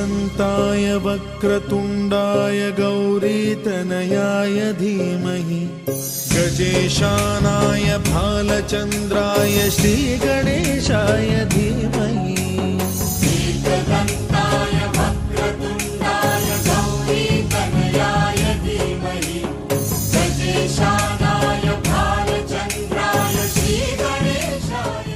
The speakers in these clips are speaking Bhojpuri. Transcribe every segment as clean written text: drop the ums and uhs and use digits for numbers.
एकदन्ताय वक्रतुण्डाय गौरीतनयाय धीमहि गजेशानाय भालचन्द्राय श्रीगणेशाय धीमहि। एकदन्ताय वक्रतुण्डाय गौरीतनयाय धीमहि गजेशानाय भालचन्द्राय श्रीगणेशाय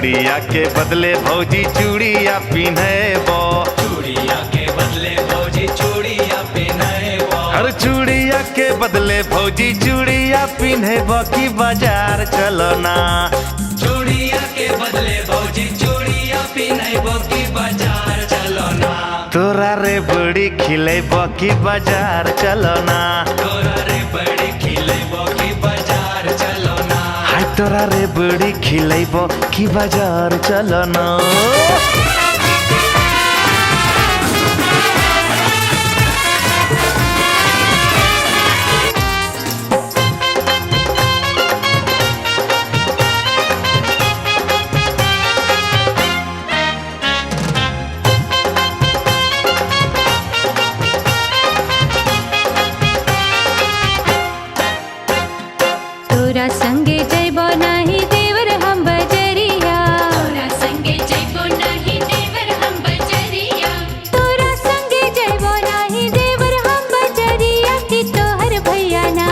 भैया के बदले भौजी चूड़िया पिन्हबो, चूड़िया के बदले भौजी चूड़िया पिन्हबो। हर चूड़िया के बदले भौजी चूड़िया पिन्हबो की बाजार चलो ना। चूड़िया के बदले भौजी चूड़िया पिन्हबो की बाजार चलो ना। तोरा रे बड़ी खिलेबो की बाजार चलो ना। तोरा रे बड़ी खिलेबो की बाजार चलो ना। हाय तोरा रे बड़ी खिलेबो की बाजार चलो ना। तोरा संगे जइबो नाही देवर हम बजरिया, तोरा संगे जइबो नाही देवर हम बजरिया, तोरा संगे जइबो नाही देवर हम बजरिया की तोहर भैया ना।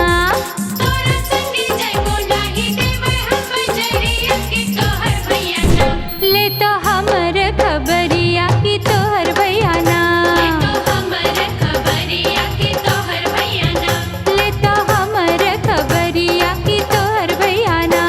तोरा संगे जइबो नाही देवर हम बजरिया की तोहर भैया ना। ले तो हमर खबरिया की तोहर भैया ना। ले तो हमर खबरिया की तोहर भैया ना। ले तो हमर खबरिया की तोहर भैया ना।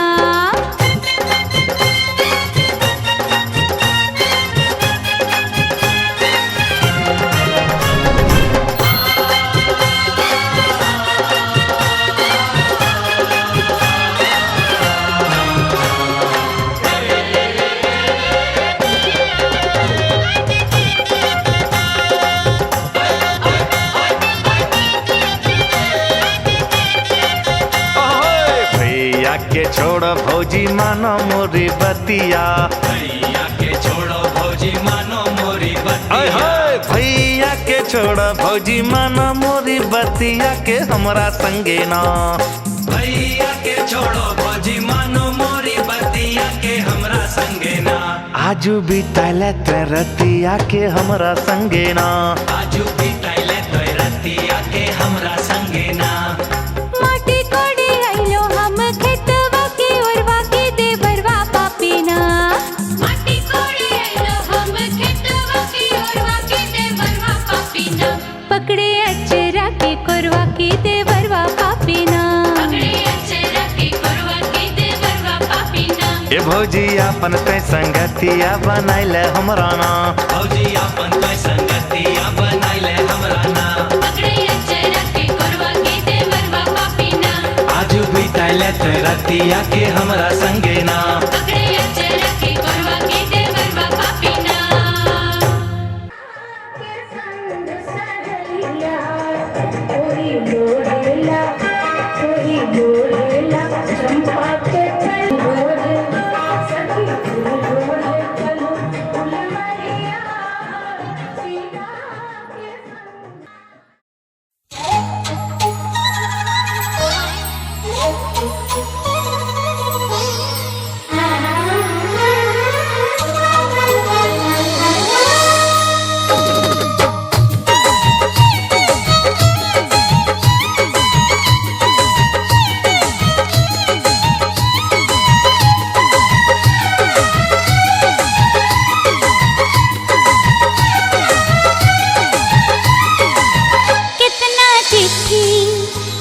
भैया के छोड़ भौजी मानो मोरी बतिया। भैया के छोड़ो भौजी मानो मोरी आय बतिया। हाय भैया के छोड़ भौजी मानो मोरी बतिया के हमरा संगे ना। भैया के छोड़ो भौजी मानो मोरी बतिया के हमरा संगे ना। आजू बिताले ते रतिया के हमरा संगे ना। आजू बिताइले तो रतिया के हमरा संगे ना। माटी कोड़े आइलो हम खेतवा की ओरवा की देवरवा पापीना। माटी कोड़े आइलो हम खेतवा की ओरवा की देवरवा पापीना। पकड़े अचरा के कोरवा की देवरवा पापीना। पकड़े अचरा के कोरवा की देवरवा पापीना। ए भौजी अपन ते संगतिया बनाइले हमरा ना। भौजी अपन तो संगतिया बनाइले हमरा ना। पकड़े अचरा के कोरवा की देवरवा पापीना। आजू बिताइले तो रतिया के हमरा संगे ना। पकड़े अचरा के कोरवा की देवरवा पापीना।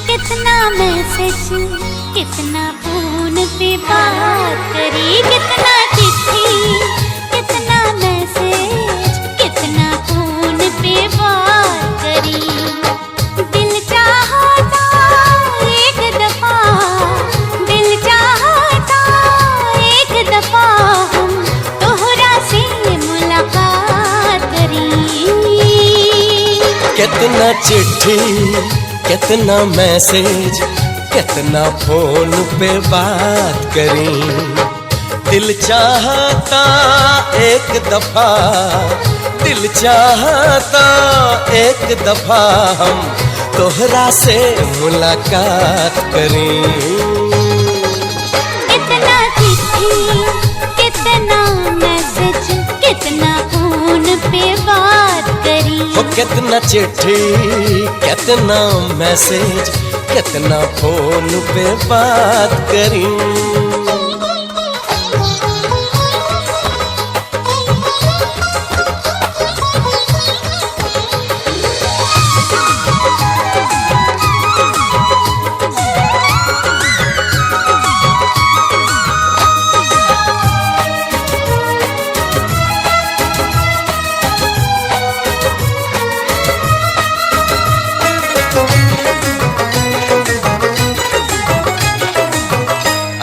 कितना मैसेज, कितना फोन पे बात करी। कितना चिट्ठी, कितना मैसेज, कितना फोन पे बात करी। दिल चाहता एक दफा, दिल चाहता एक दफा हम तोहरा से मुलाकात करी। कितना चिट्ठी, कितना मैसेज, कितना फोन पे बात करी। दिल चाहता एक दफा, दिल चाहता एक दफा हम तोहरा से मुलाकात करी। कितना चिट्ठी, कितना मैसेज, कितना फोन पे बात करी। हो कितना चिट्ठी, कितना मैसेज, कितना फोन पे बात करी।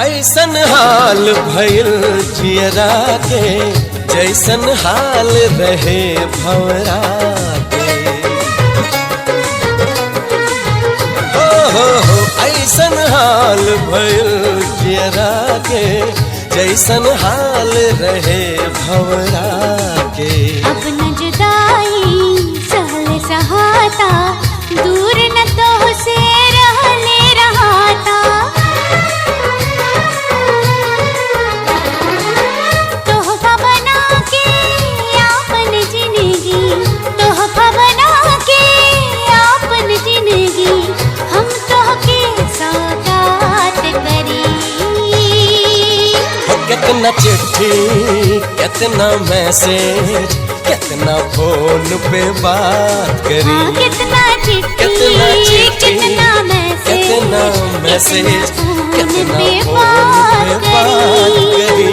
ऐसन हाल भइल जियरा के जैसन हाल रहे भंवरा के। हो ऐसन हाल भइल जियरा के जैसन हाल रहे भंवरा के। अब न जुदाई सहले सहाता दूर न तो से रहले रहाता। तोहफा बना के आपन जिंदगी, तोहफा बना के आपन जिंदगी हम तोहके सौगात करी। कितना चिट्ठी कितना मैसेज कितना फोन पे बात करी। कितना चिट्ठी कितना मैसेज कितना फोन पे बात करी।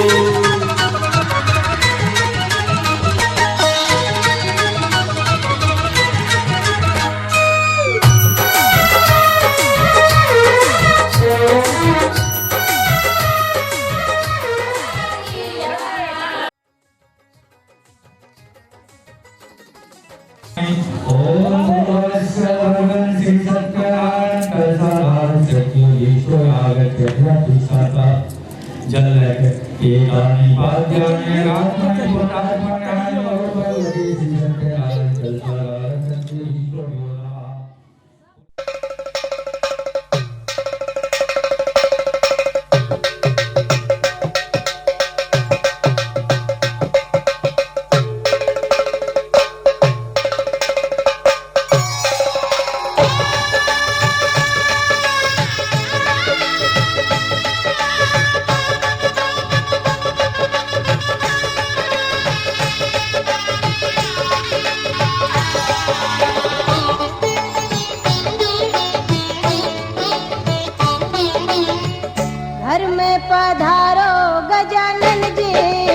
घर में पधारो गजानन जी,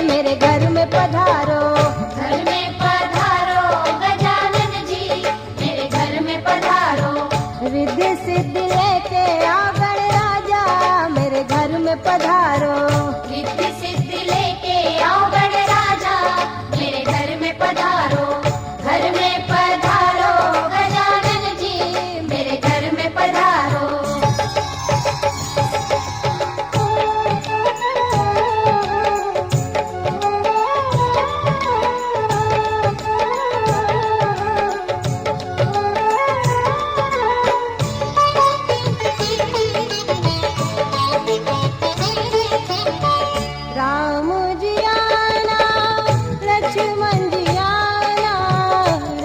मेरे घर में पधारो। घर में पधारो गजानन जी, मेरे घर में पधारो। रिद्धि सिद्धि लेके आओ गणराजा, मेरे घर में पधारो। रिद्धि सिद्धि लेके आओ गणराजा, मेरे घर में पधारो। घर में पधारो गजानन जी, मेरे घर में पधारो। राम जी आना लक्ष्मण जी आना,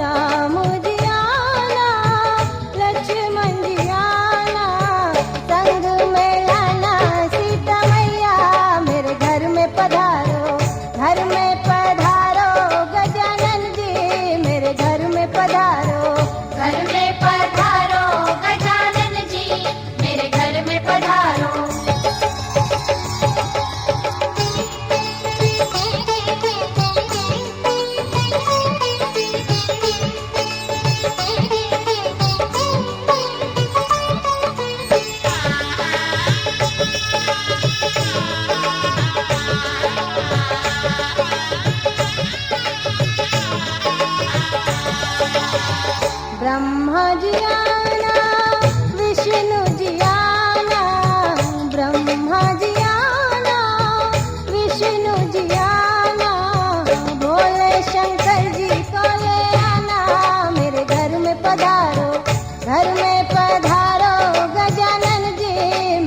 राम जी आना लक्ष्मण जी आना। संग में लाना सीता मैया, मेरे घर में पधारो। घर में पधारो गजानन जी, मेरे घर में पधारो। घर में पधारो गजानन जी, मेरे घर में पधारो। ब्रह्मा जी आना विष्णु जी आना, ब्रह्मा जी आना विष्णु जी आना। भोले शंकर जी को ले आना, मेरे घर में पधारो। घर में पधारो गजानन जी,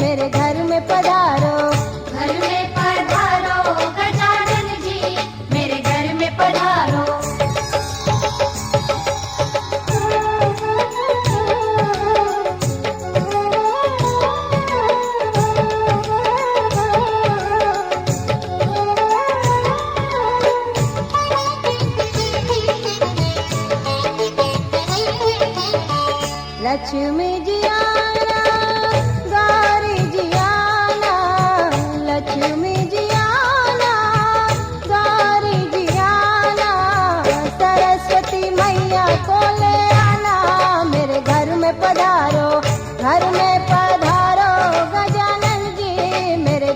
मेरे घर में पधारो। घर में पधारो गजानन जी, मेरे घर में पधारो। लक्ष्मी जी आना गौरी जी आना, लक्ष्मी जी आना गौरी जी आना। सरस्वती मैया को ले आना, मेरे घर में पधारो। घर में पधारो गजानन जी, मेरे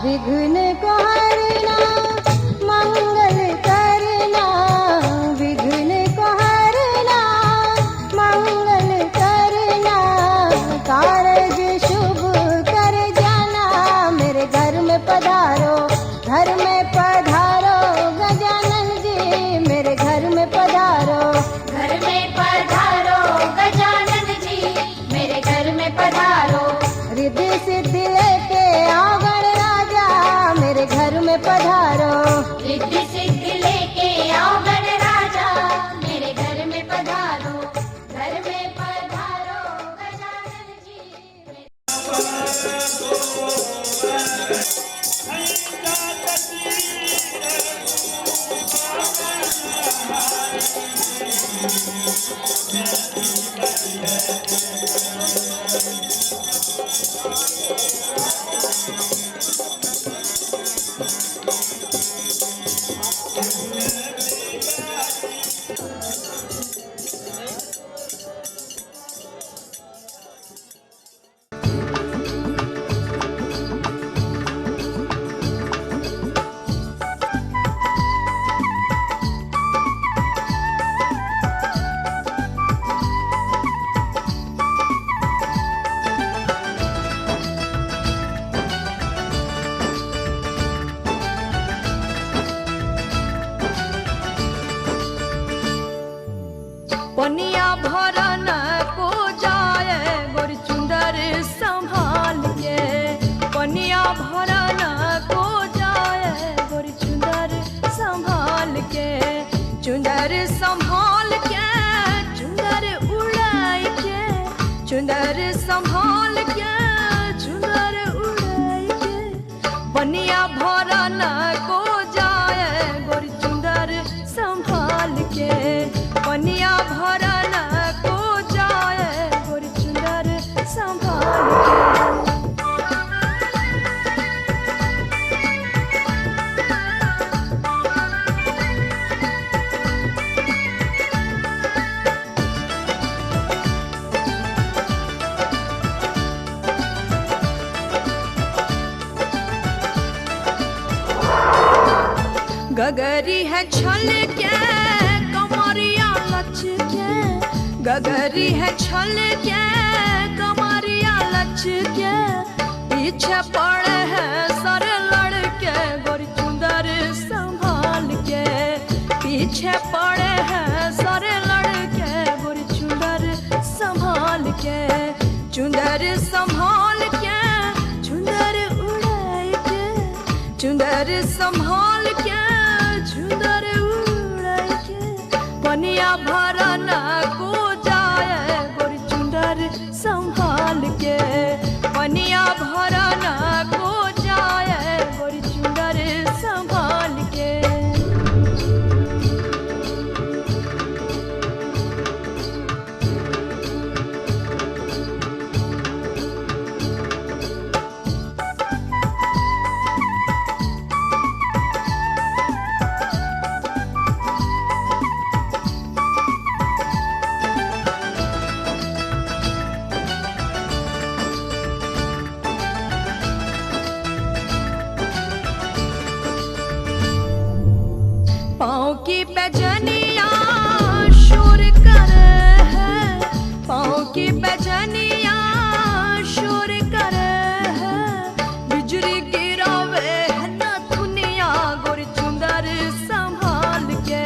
विघ्न को हरना मंगल करना, विघ्न को हरना मंगल करना, कारज शुभ कर जाना, मेरे घर में पधारो, घर में पधारो गजानन जी, मेरे घर में पधारो, घर में पधारो गजानन जी, मेरे घर में पधारो। रिद्धि सिद्धि लेके आओ गणराजा, मेरे घर में पधारो, रिद्धि सिद्धि लेके आओ गणराजा, मेरे घर में पधारो, घर में पधारो गजानन जी। पनिया भरन को जाए गोर चुंदर संभाल के, पनिया भरन को जाए गोर चुंदर संभाल के, चुंदर संभाल के, चुंदर उड़ाई के, चुंदर संभाल के, चुंदर उड़ाई के, पनिया भरन को जाए गोर चुंदर संभाल के, पनिया भरन को जाए गोर चुंदर संभाल के। गगरी है छल के कमरिया लच के, गगरी है छल के कमरिया लच के, पीछे पड़े है सर लड़के गोर चुंदर संभाल के, पीछे पड़े है सर लड़के गोर चुंदर संभाल के, चुंदर संभाल के, चुंदर उड़ाई के, चुंदर संभाल के, चुंदर उड़ाई के, पनिया भरन को जाए गोर चुंदर संभाल के, पनिया भरन को जाए गोर चुंदर संभाल के। पाँव की पैजनिया शोर करे है, पाँव की पैजनिया शोर करे है, बिजली गिरावे है न दुनिया गोर चुंदर संभाल के,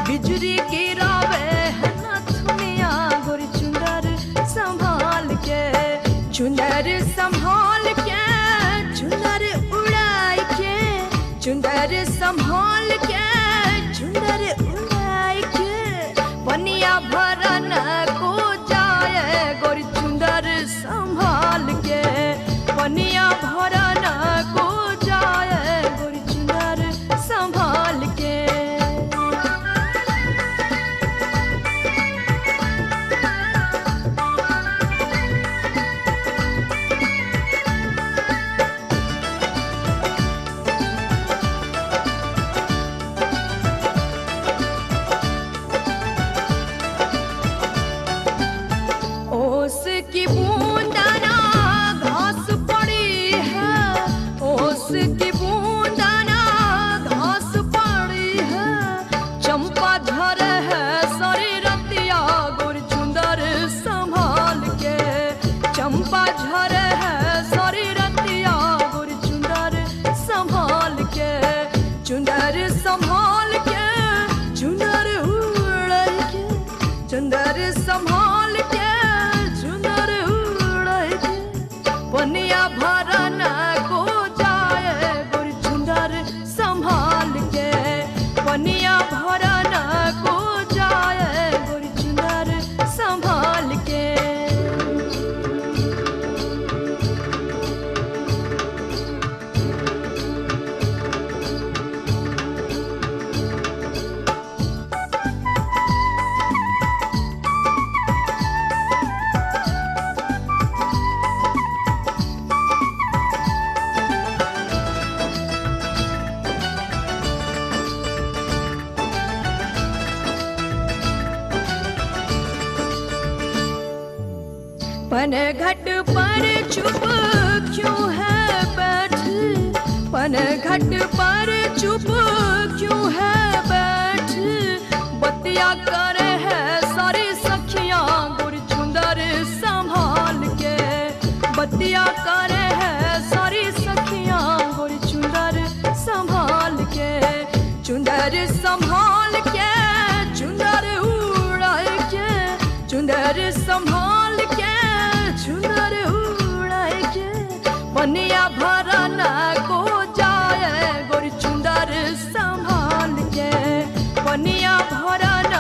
बिजली गिरावे है न दुनिया गोर चुंदर संभाल के, चुंदर संभाल के, चुंदर उड़ाई के, चुंदर संभाल के, चुंदर उड़ाई के, पनिया भरन को जाए गोर चुंदर संभाल के, पनिया भरन को जाए गोर चुंदर संभाल के। की बूंदाना घास पड़ी है, चंपा झरे है सारी रतिया गुर चुंदर संभाल के, चंपा झरे है सारी रतिया गुर चुंदर संभाल के, चुंदर संभाल के, चुंदर उड़ के, चुंदर संभाल के, चुंदर उड़ के, पनिया भरन को जाए गुर चुंदर संभाल के, पनिया भरन को जाए गुर चुंदर संभाल के। पन घट पर चुप क्यों है बैठी, पन घट पर चुप क्यों है बैठी, बतिया करे है सारी सखियां गुर चुंदर संभाल के, बतिया करे है सारी सखियां गुर चुंदर संभाल के, चुंदर संभाल के, चुंदर उड़ा के, चुंदर संभाल के, चुंदर उड़ा के, पनिया भरन को जाए गुर चुंदर संभाल के, पनिया भरन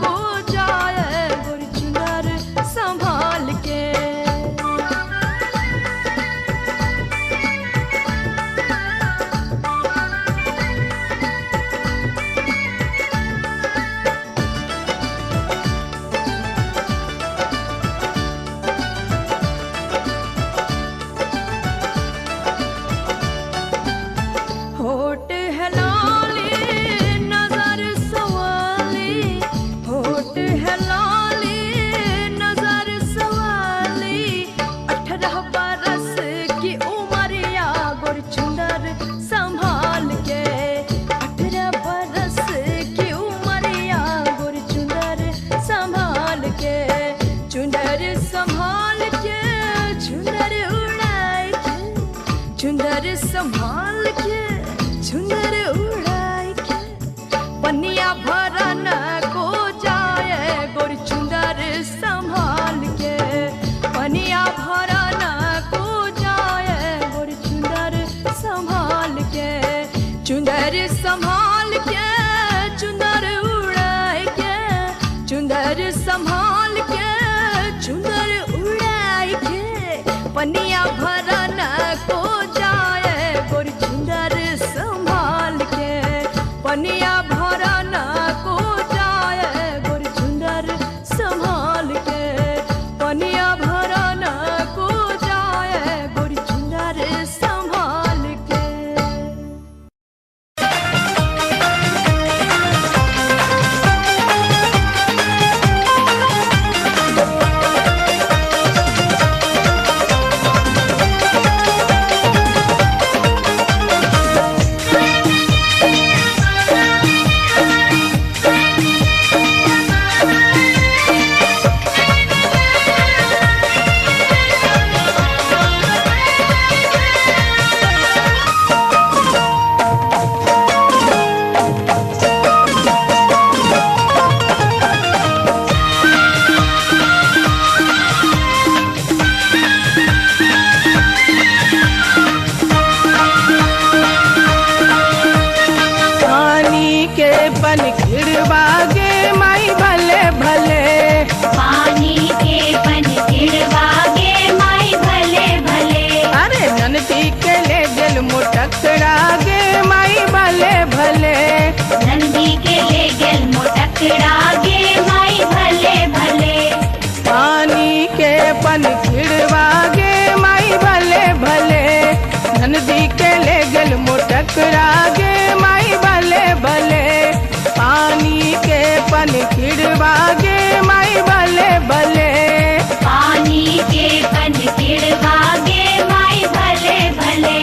को जाए गुर चुंदर संभाल के। होठ है लाली नजर सवाली, होठ है लाली नजर सवाली, 18 बरस की उमरिया गुर चुंदर संभाल के, 18 बरस की उमरिया गुर चुंदर संभाल के, चुंदर संभाल के, चुंदर उड़ाए के, चुंदर संभाल के, चुंदर उड़ाए के, पनिया भरन को जाए गुर चुंदर संभाल के, पनिया भरन को जाए गुर चुंदर संभाल के, चुंदर संभाल के, चुंदर उड़ाए के, चुंदर संभाल के, चुंदर उड़ाए के, पनिया भरन को जाए गुर चुंदर संभाल के, पनिया भरन को जाए गुर चुंदर संभाल के, पनिया भरन को जाए गुर चुंदर संभाल के। पन खिड़वागे माई भले भले, पानी के पन खिड़वागे माई भले भले, अरे ननदी के ले गल मोटकड़ागे माई भले भले, नंदी के ले गल मोटकड़ागे माई भले भले, पानी के पन खिड़वागे माई भले भले, ननदी के ले गल मोटकड़ागे माई भले भले, पानी के पन खिड़वागे माई भले भले, पानी के पन खिड़वागे माई भले भले।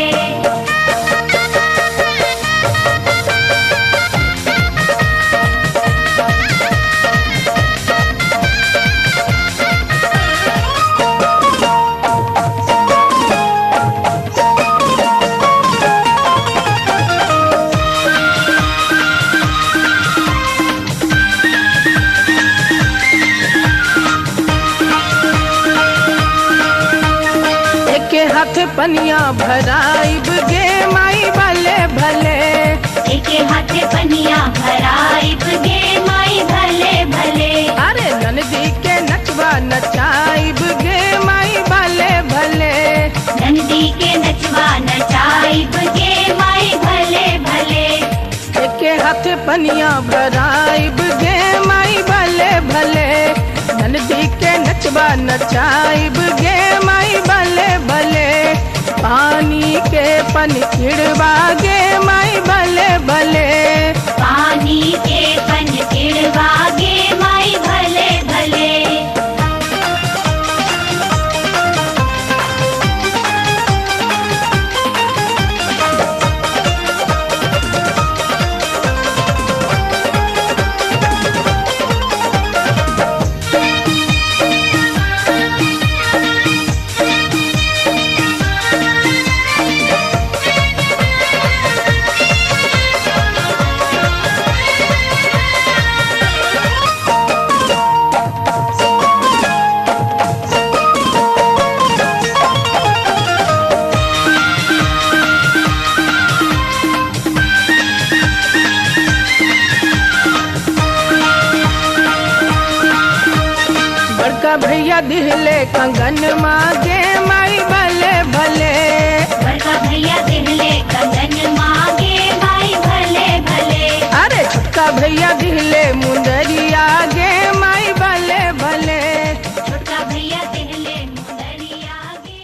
पनिया भराइब गे माई भले भले। एके हाथे पनिया भराइब गे माई भले भले। अरे ननदी के नचवा नचाइब गे माई भले भले। नंदी के नचवा नचाइब गे माई भले भले। एके हाथे पनिया भराइब गे माई भले भले। ननदी के नचवा नचाइब गे माई भले भले। पानी के पन खिड़वा गे माई भले भले। पानी के पन खिड़वा गे माई भले भले। भैया दिहले कंगन मांगे माई भले भले। बड़का भैया दिहले कंगन मांगे माई भले भले। अरे छोटका भैया दिहले मुंदरिया गे माई भले भले। छोटका भैया दिहले मुंदरिया गे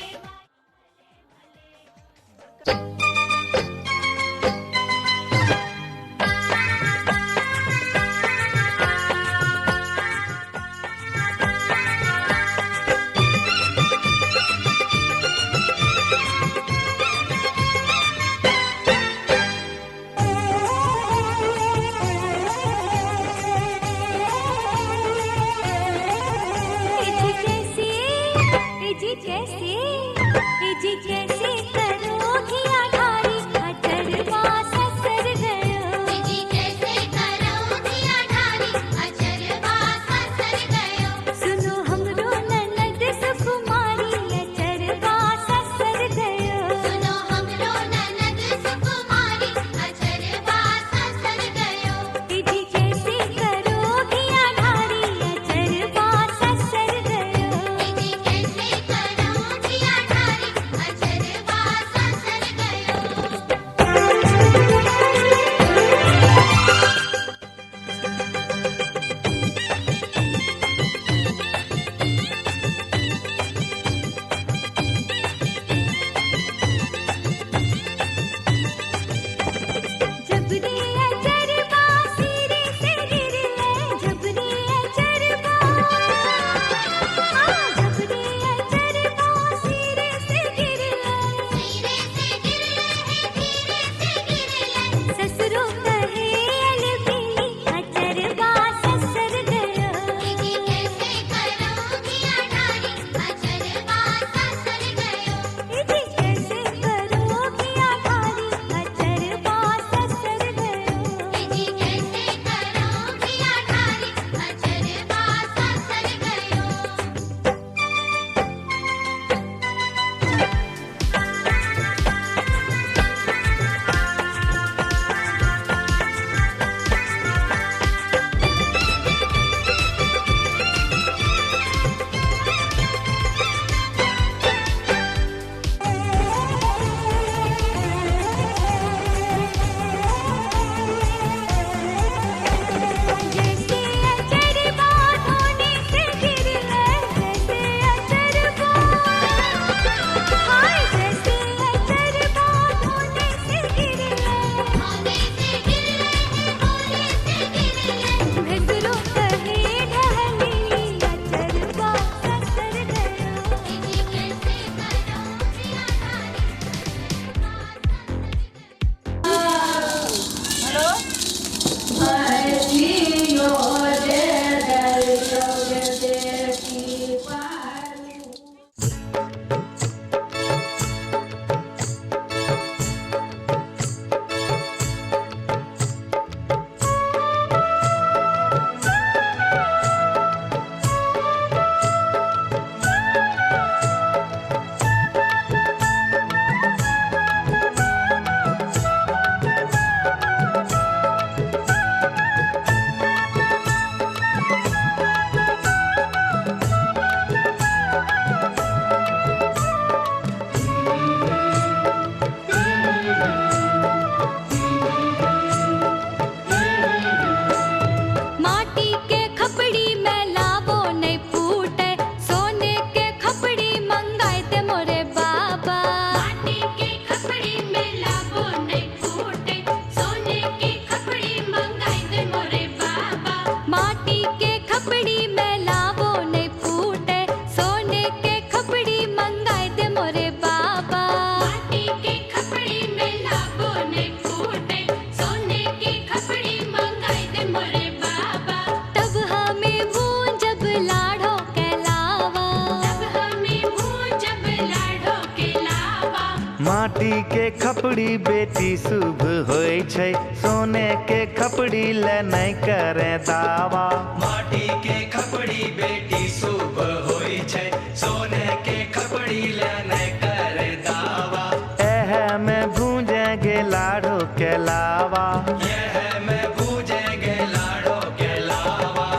माटी के खपड़ी बेटी शुभ होय छै, सोने के खपड़ी ले नहीं करे दावा। माटी के खपड़ी बेटी शुभ होय छै, सोने के खपड़ी ले नहीं करे दावा। एह में भूंजेंगे लाड़ो के लावा, यह में भूजेंगे लाड़ो के लावा।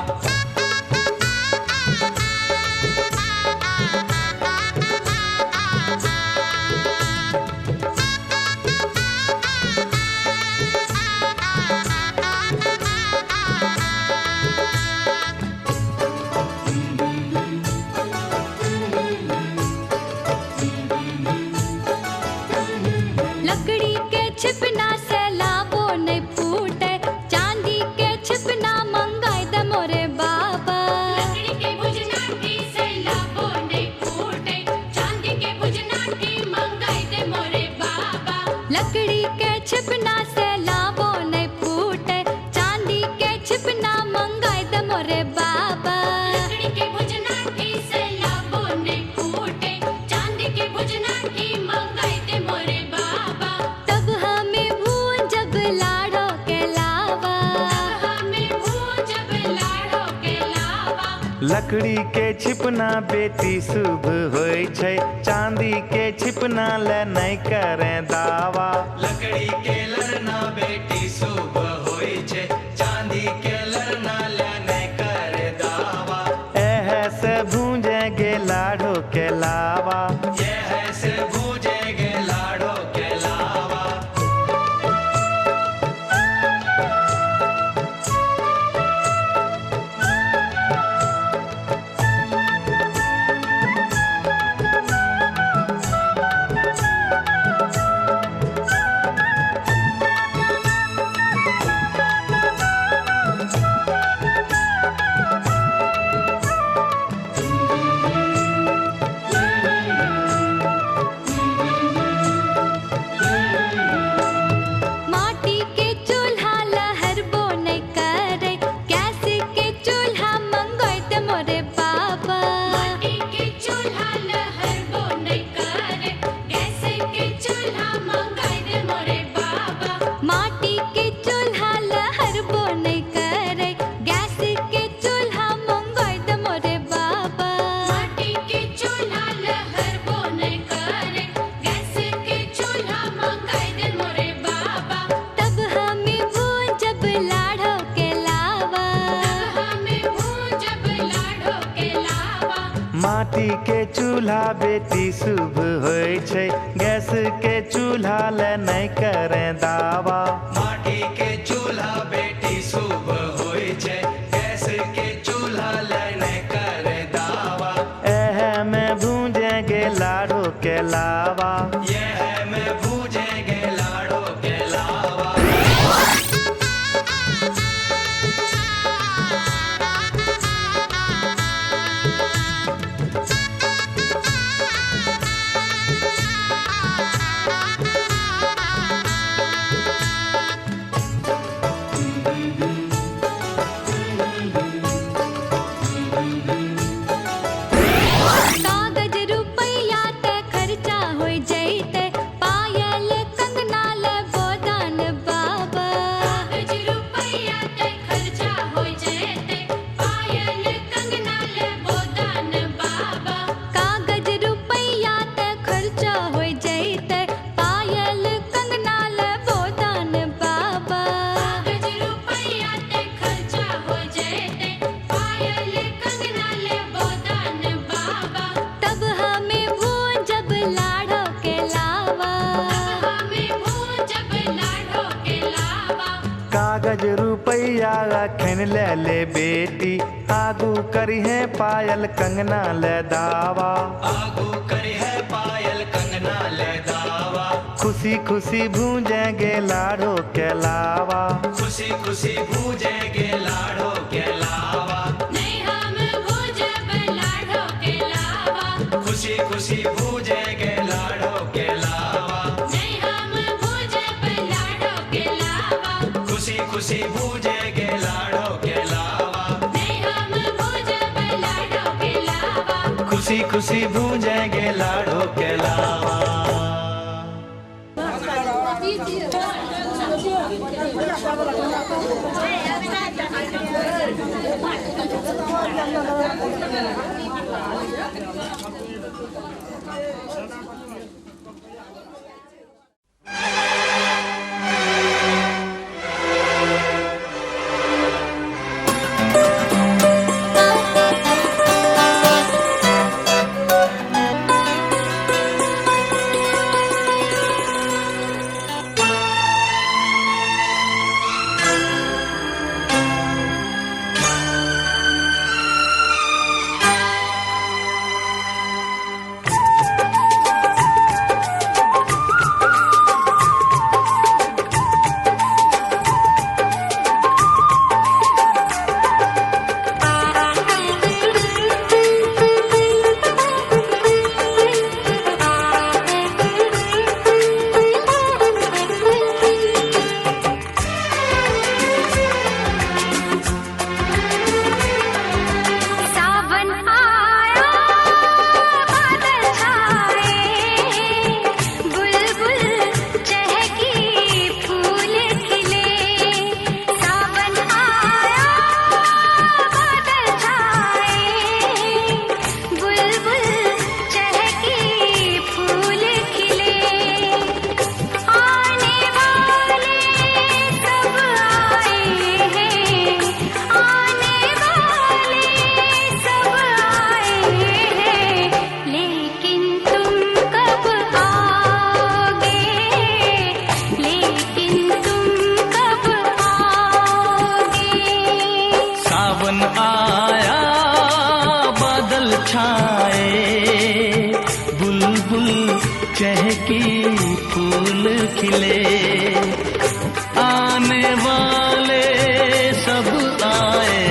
लकड़ी के छिपना से लावो नहीं फूटे, चांदी के छिपना मंगाए दे मोरे बाबा। लकड़ी के भुजनाटी से लावो नहीं फूटे, चांदी के भुजनाटी मंगाई दे मोरे बाबा। लकड़ी के छिपना से लावो नहीं फूटे, चांदी के छिपना मंगाए दे मोरे बाबा। लकड़ी के भुजनाटी से लावो नहीं फूटे, चांदी के भुजनाटी मंगाई दे मोरे बाबा। तब हमें भूंजब लाड़ो के लावा, हमें भूजब लाड़ो के लावा। लकड़ी के छिपना बेटी शुभ होय छै, चांदी के छिपना ले नहीं करे दावा। लकड़ी के लड़ना बेटी शुभ होय छै, चांदी के लड़ना ले नहीं करे दावा। एह से भूंजेंगे लाड़ो के लावा, यह से भूजेंगे लाड़ो के लावा। माटी के चूल्हा लहर बो नहीं करे, गैस के चूल्हा मंगाए दे मोरे बाबा। माटी के चूल्हा लहर वो नहीं करे, गैस के चूल्हा मंगाई दे मोरे बाबा। माटी के चूल्हा लहर बो नहीं करे, गैस के चूल्हा मंगाए दे मोरे बाबा। माटी के चूल्हा लहर वो नहीं करे, गैस के चूल्हा मंगाई दे मोरे बाबा। तब हमें भूंजब लाड़ो के लावा, हमें भूजब लाड़ो के लावा। माटी के चूल्हा बेटी शुभ होय छै, गैस के चूल्हा ले नहीं करे दावा। माटी के चूल्हा बेटी शुभ होय छै, गैस के चूल्हा ले नहीं करे दावा। एह में भूंजेंगे लाड़ो के लावा, यह में भूजेंगे लाड़ो के लावा। कागज रुपया ते खर्चा हो जैते, पायल कंगना ले गोदान बाबा। कागज रुपया ते खर्चा हो जेते, पायल कंगना ले गोदान बाबा। कागज रुपया ते खर्चा हो जैते, पायल कंगना ले गोदान बाबा। कागज रुपया ते खर्चा हो जेते, पायल कंगना ले गोदान बाबा। तब हमें भूंजब लाड़ो के लावा, हमें भूजब लाड़ो के लावा। कागज रुपया अखन ले ले बेटी, आगू करी है पायल कंगना ले दावा। आगू करी है पायल कंगना ले दावा। खुशी खुशी भूंजेंगे लाड़ो के लावा, खुशी खुशी भूजेंगे लाड़ो के लावा। नहीं हम भूजब लाड़ो के लावा। खुशी खुशी भूजेंगे लाड़ो के लावा। नहीं हम भूजब लाड़ो के लावा। खुशी खुशी भूजेंगे लाड़ो के लावा। नहीं हम भूजब लाड़ो के लावा। खुशी खुशी भूंजेंगे लाड़ो के लावा। चहकी फूल खिले, आने वाले सब आए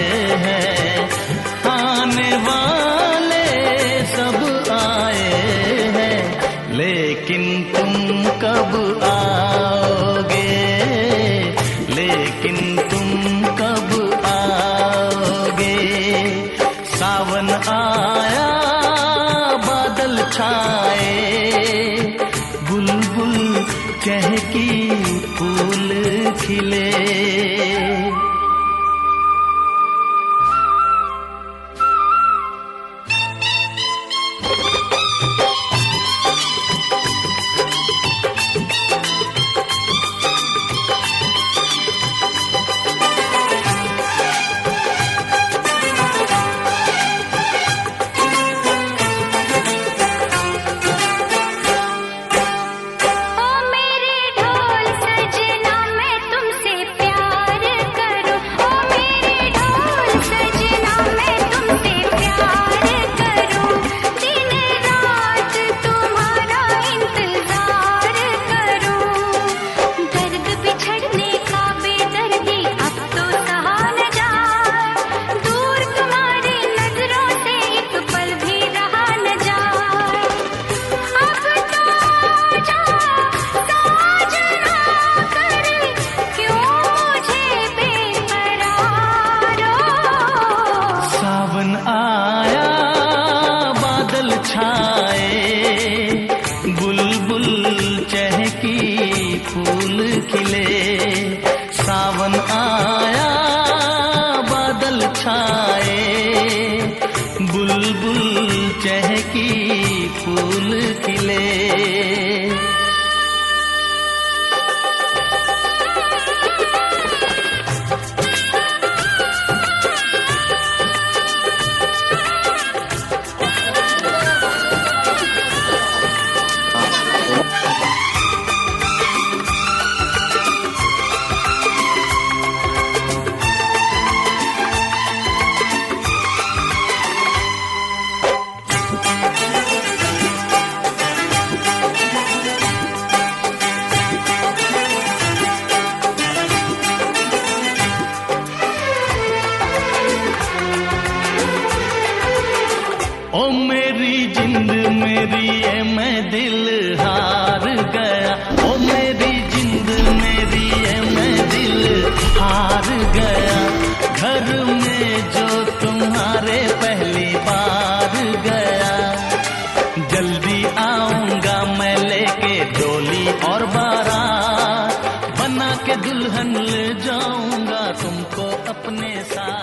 हैं, आने वाले सब आए हैं, लेकिन तुम कब आओगे, लेकिन तुम कब आओगे। सावन आया बादल छाए, बुलबुल चहकी फूल खिले। सावन आया बादल छाए, बुलबुल चहकी फूल खिले। ओ मेरी जिंद मेरी ये मैं दिल हार गया, ओ मेरी जिंद मेरी ये मैं दिल हार गया। घर में जो तुम्हारे पहली बार गया, जल्दी आऊंगा मैं लेके डोली और बारात। तुमको अपने साथ।